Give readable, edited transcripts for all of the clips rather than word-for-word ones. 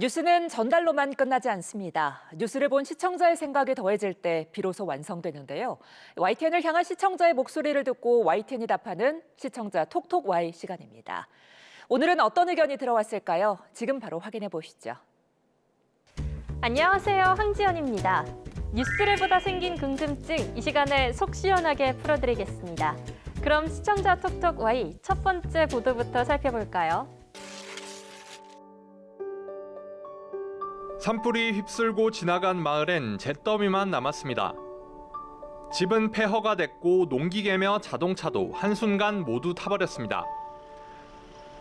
뉴스는 전달로만 끝나지 않습니다. 뉴스를 본 시청자의 생각이 더해질 때 비로소 완성되는데요. YTN을 향한 시청자의 목소리를 듣고 YTN이 답하는 시청자 톡톡 Y 시간입니다. 오늘은 어떤 의견이 들어왔을까요? 지금 바로 확인해 보시죠. 안녕하세요, 황지연입니다. 뉴스를 보다 생긴 궁금증, 이 시간에 속 시원하게 풀어드리겠습니다. 그럼 시청자 톡톡 Y 첫 번째 보도부터 살펴볼까요? 산불이 휩쓸고 지나간 마을엔 잿더미만 남았습니다. 집은 폐허가 됐고 농기계며 자동차도 한순간 모두 타버렸습니다.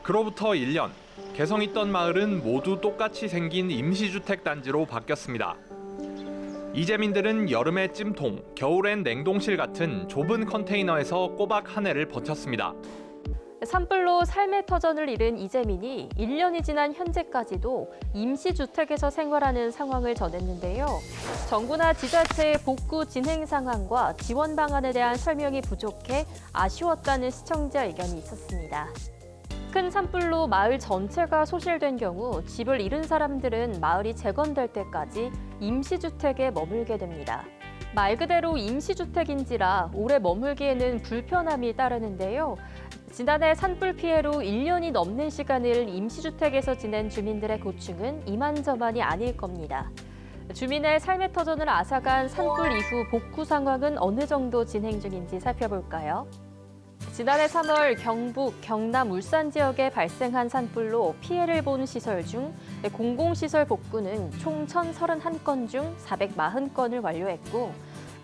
그로부터 1년, 개성 있던 마을은 모두 똑같이 생긴 임시주택 단지로 바뀌었습니다. 이재민들은 여름에 찜통, 겨울엔 냉동실 같은 좁은 컨테이너에서 꼬박 한 해를 버텼습니다. 산불로 삶의 터전을 잃은 이재민이 1년이 지난 현재까지도 임시주택에서 생활하는 상황을 전했는데요. 정부나 지자체의 복구 진행 상황과 지원 방안에 대한 설명이 부족해 아쉬웠다는 시청자 의견이 있었습니다. 큰 산불로 마을 전체가 소실된 경우 집을 잃은 사람들은 마을이 재건될 때까지 임시주택에 머물게 됩니다. 말 그대로 임시주택인지라 오래 머물기에는 불편함이 따르는데요. 지난해 산불 피해로 1년이 넘는 시간을 임시주택에서 지낸 주민들의 고충은 이만저만이 아닐 겁니다. 주민의 삶의 터전을 앗아간 산불 이후 복구 상황은 어느 정도 진행 중인지 살펴볼까요? 지난해 3월 경북, 경남, 울산 지역에 발생한 산불로 피해를 본 시설 중 공공시설 복구는 총 1,031건 중 440건을 완료했고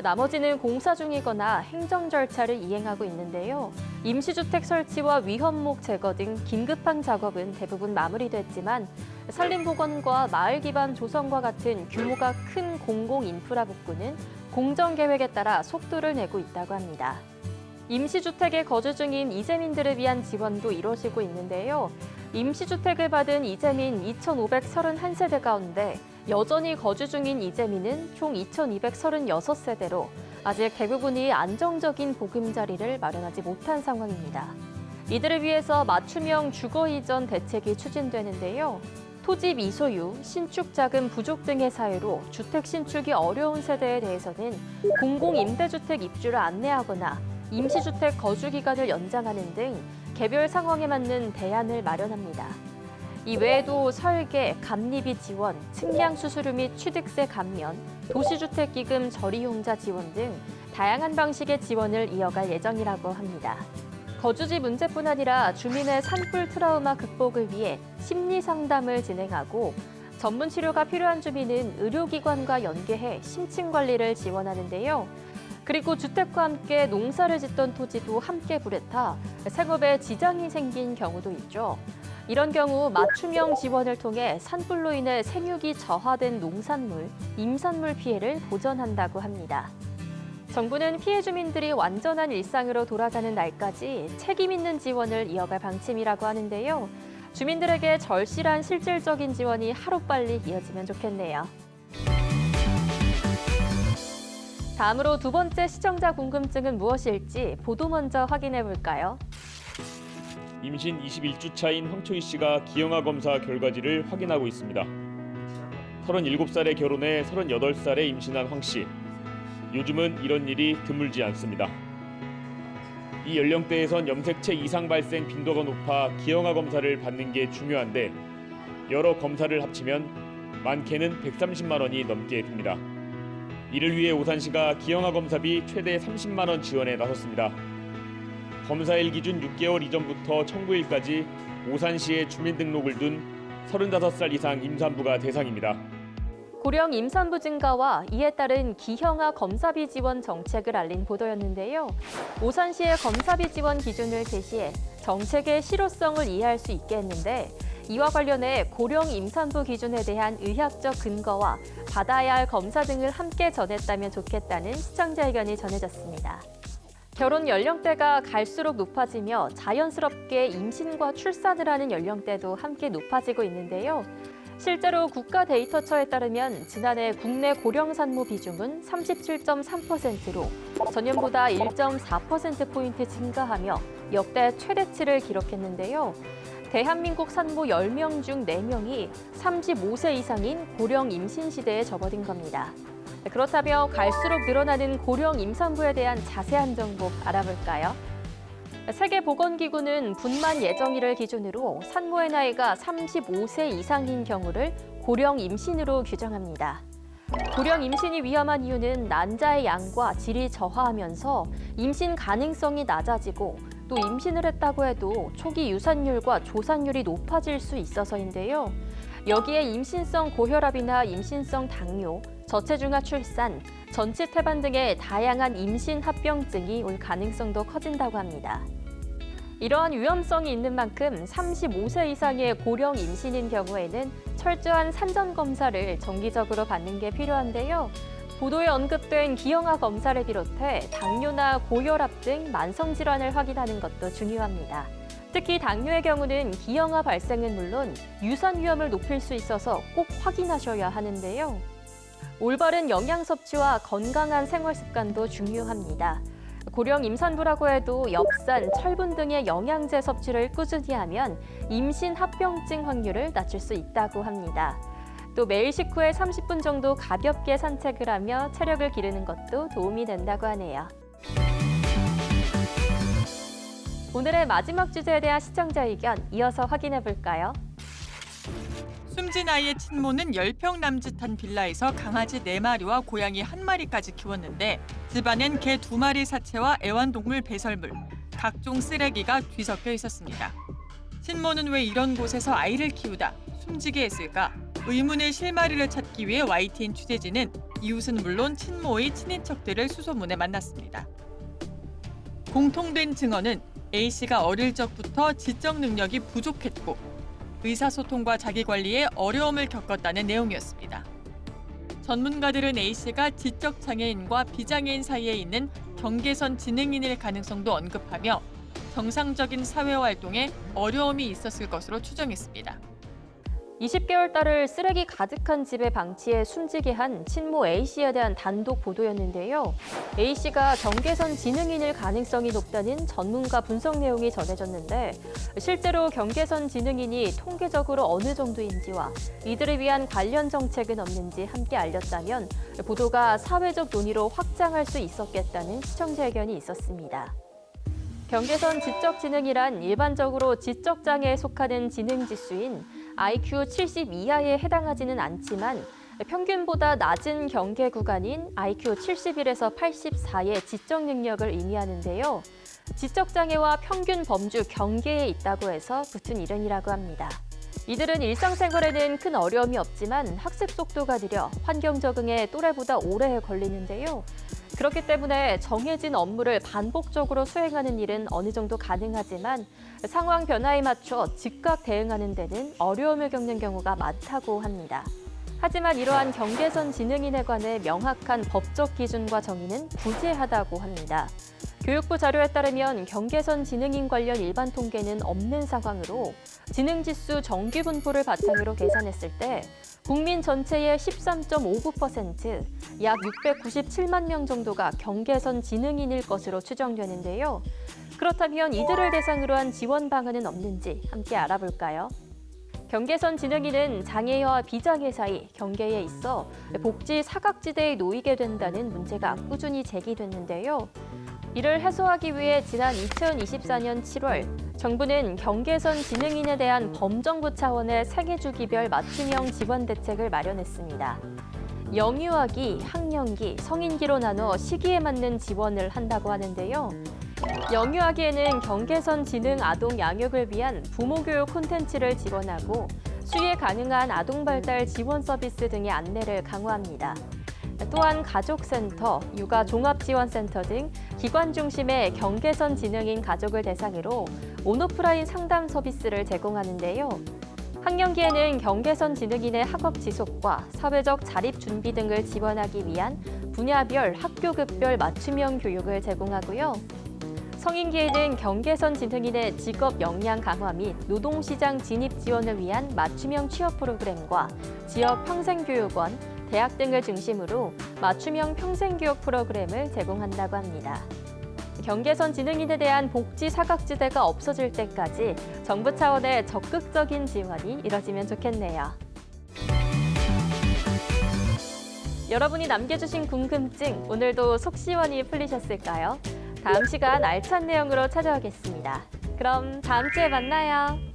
나머지는 공사 중이거나 행정 절차를 이행하고 있는데요. 임시주택 설치와 위험목 제거 등 긴급한 작업은 대부분 마무리됐지만 산림보건과 마을 기반 조성과 같은 규모가 큰 공공인프라 복구는 공정계획에 따라 속도를 내고 있다고 합니다. 임시주택에 거주 중인 이재민들을 위한 지원도 이루어지고 있는데요. 임시주택을 받은 이재민 2,531세대 가운데 여전히 거주 중인 이재민은 총 2,236세대로 아직 대부분이 안정적인 보금자리를 마련하지 못한 상황입니다. 이들을 위해서 맞춤형 주거 이전 대책이 추진되는데요. 토지 미소유, 신축 자금 부족 등의 사유로 주택 신축이 어려운 세대에 대해서는 공공임대주택 입주를 안내하거나 임시주택 거주 기간을 연장하는 등 개별 상황에 맞는 대안을 마련합니다. 이 외에도 설계, 감리비 지원, 측량 수수료 및 취득세 감면, 도시주택기금 저리용자 지원 등 다양한 방식의 지원을 이어갈 예정이라고 합니다. 거주지 문제뿐 아니라 주민의 산불 트라우마 극복을 위해 심리 상담을 진행하고 전문 치료가 필요한 주민은 의료기관과 연계해 심층 관리를 지원하는데요. 그리고 주택과 함께 농사를 짓던 토지도 함께 불에 타 생업에 지장이 생긴 경우도 있죠. 이런 경우 맞춤형 지원을 통해 산불로 인해 생육이 저하된 농산물, 임산물 피해를 보전한다고 합니다. 정부는 피해 주민들이 완전한 일상으로 돌아가는 날까지 책임 있는 지원을 이어갈 방침이라고 하는데요. 주민들에게 절실한 실질적인 지원이 하루빨리 이어지면 좋겠네요. 다음으로 두 번째 시청자 궁금증은 무엇일지 보도 먼저 확인해 볼까요? 임신 21주차인 황초희 씨가 기형아 검사 결과지를 확인하고 있습니다. 37살에 결혼해 38살에 임신한 황 씨. 요즘은 이런 일이 드물지 않습니다. 이 연령대에선 염색체 이상 발생 빈도가 높아 기형아 검사를 받는 게 중요한데 여러 검사를 합치면 많게는 130만 원이 넘게 듭니다. 이를 위해 오산시가 기형아 검사비 최대 30만 원 지원에 나섰습니다. 검사일 기준 6개월 이전부터 청구일까지 오산시에 주민등록을 둔 35살 이상 임산부가 대상입니다. 고령 임산부 증가와 이에 따른 기형아 검사비 지원 정책을 알린 보도였는데요. 오산시의 검사비 지원 기준을 제시해 정책의 실효성을 이해할 수 있게 했는데 이와 관련해 고령 임산부 기준에 대한 의학적 근거와 받아야 할 검사 등을 함께 전했다면 좋겠다는 시청자 의견이 전해졌습니다. 결혼 연령대가 갈수록 높아지며 자연스럽게 임신과 출산을 하는 연령대도 함께 높아지고 있는데요. 실제로 국가데이터처에 따르면 지난해 국내 고령 산모 비중은 37.3%로 전년보다 1.4%포인트 증가하며 역대 최대치를 기록했는데요. 대한민국 산모 10명 중 4명이 35세 이상인 고령 임신 시대에 접어든 겁니다. 그렇다면 갈수록 늘어나는 고령 임산부에 대한 자세한 정보 알아볼까요? 세계보건기구는 분만 예정일을 기준으로 산모의 나이가 35세 이상인 경우를 고령 임신으로 규정합니다. 고령 임신이 위험한 이유는 난자의 양과 질이 저하하면서 임신 가능성이 낮아지고 또 임신을 했다고 해도 초기 유산율과 조산율이 높아질 수 있어서인데요. 여기에 임신성 고혈압이나 임신성 당뇨, 저체중아 출산, 전치태반 등의 다양한 임신 합병증이 올 가능성도 커진다고 합니다. 이러한 위험성이 있는 만큼 35세 이상의 고령 임신인 경우에는 철저한 산전 검사를 정기적으로 받는 게 필요한데요. 보도에 언급된 기형아 검사를 비롯해 당뇨나 고혈압 등 만성 질환을 확인하는 것도 중요합니다. 특히 당뇨의 경우는 기형아 발생은 물론 유산 위험을 높일 수 있어서 꼭 확인하셔야 하는데요. 올바른 영양 섭취와 건강한 생활 습관도 중요합니다. 고령 임산부라고 해도 엽산, 철분 등의 영양제 섭취를 꾸준히 하면 임신 합병증 확률을 낮출 수 있다고 합니다. 또 매일 식후에 30분 정도 가볍게 산책을 하며 체력을 기르는 것도 도움이 된다고 하네요. 오늘의 마지막 주제에 대한 시청자 의견 이어서 확인해 볼까요? 숨진 아이의 친모는 10평 남짓한 빌라에서 강아지 4마리와 고양이 1마리까지 키웠는데 집안엔 개 2마리 사체와 애완동물 배설물, 각종 쓰레기가 뒤섞여 있었습니다. 친모는 왜 이런 곳에서 아이를 키우다 숨지게 했을까? 의문의 실마리를 찾기 위해 YTN 취재진은 이웃은 물론 친모의 친인척들을 수소문에 만났습니다. 공통된 증언은 A씨가 어릴 적부터 지적 능력이 부족했고 의사소통과 자기관리에 어려움을 겪었다는 내용이었습니다. 전문가들은 A씨가 지적장애인과 비장애인 사이에 있는 경계선 지능인일 가능성도 언급하며 정상적인 사회활동에 어려움이 있었을 것으로 추정했습니다. 20개월 딸을 쓰레기 가득한 집에 방치해 숨지게 한 친모 A씨에 대한 단독 보도였는데요. A씨가 경계선 지능인일 가능성이 높다는 전문가 분석 내용이 전해졌는데 실제로 경계선 지능인이 통계적으로 어느 정도인지와 이들을 위한 관련 정책은 없는지 함께 알렸다면 보도가 사회적 논의로 확장할 수 있었겠다는 시청자 의견이 있었습니다. 경계선 지적지능이란 일반적으로 지적장애에 속하는 지능지수인 IQ 70 이하에 해당하지는 않지만 평균보다 낮은 경계 구간인 IQ 71에서 84의 지적 능력을 의미하는데요. 지적장애와 평균 범주 경계에 있다고 해서 붙은 이름이라고 합니다. 이들은 일상생활에는 큰 어려움이 없지만 학습 속도가 느려 환경 적응에 또래보다 오래 걸리는데요. 그렇기 때문에 정해진 업무를 반복적으로 수행하는 일은 어느 정도 가능하지만 상황 변화에 맞춰 즉각 대응하는 데는 어려움을 겪는 경우가 많다고 합니다. 하지만 이러한 경계선 지능인에 관해 명확한 법적 기준과 정의는 부재하다고 합니다. 교육부 자료에 따르면 경계선 지능인 관련 일반 통계는 없는 상황으로 지능지수 정기 분포를 바탕으로 계산했을 때 국민 전체의 13.59%, 약 697만 명 정도가 경계선 지능인일 것으로 추정되는데요. 그렇다면 이들을 대상으로 한 지원 방안은 없는지 함께 알아볼까요? 경계선 지능인은 장애와 비장애 사이 경계에 있어 복지 사각지대에 놓이게 된다는 문제가 꾸준히 제기됐는데요. 이를 해소하기 위해 지난 2024년 7월 정부는 경계선 지능인에 대한 범정부 차원의 생애주기별 맞춤형 지원 대책을 마련했습니다. 영유아기, 학령기, 성인기로 나눠 시기에 맞는 지원을 한다고 하는데요. 영유아기에는 경계선 지능 아동 양육을 위한 부모교육 콘텐츠를 지원하고 수혜 가능한 아동 발달 지원 서비스 등의 안내를 강화합니다. 또한 가족센터, 육아종합지원센터 등 기관 중심의 경계선 지능인 가족을 대상으로 온오프라인 상담 서비스를 제공하는데요. 학령기에는 경계선 지능인의 학업 지속과 사회적 자립 준비 등을 지원하기 위한 분야별 학교급별 맞춤형 교육을 제공하고요. 성인기에는 경계선 지능인의 직업 역량 강화 및 노동시장 진입 지원을 위한 맞춤형 취업 프로그램과 지역 평생교육원, 대학 등을 중심으로 맞춤형 평생교육 프로그램을 제공한다고 합니다. 경계선 지능인에 대한 복지 사각지대가 없어질 때까지 정부 차원의 적극적인 지원이 이뤄지면 좋겠네요. 여러분이 남겨주신 궁금증, 오늘도 속 시원히 풀리셨을까요? 다음 시간 알찬 내용으로 찾아오겠습니다. 그럼 다음 주에 만나요.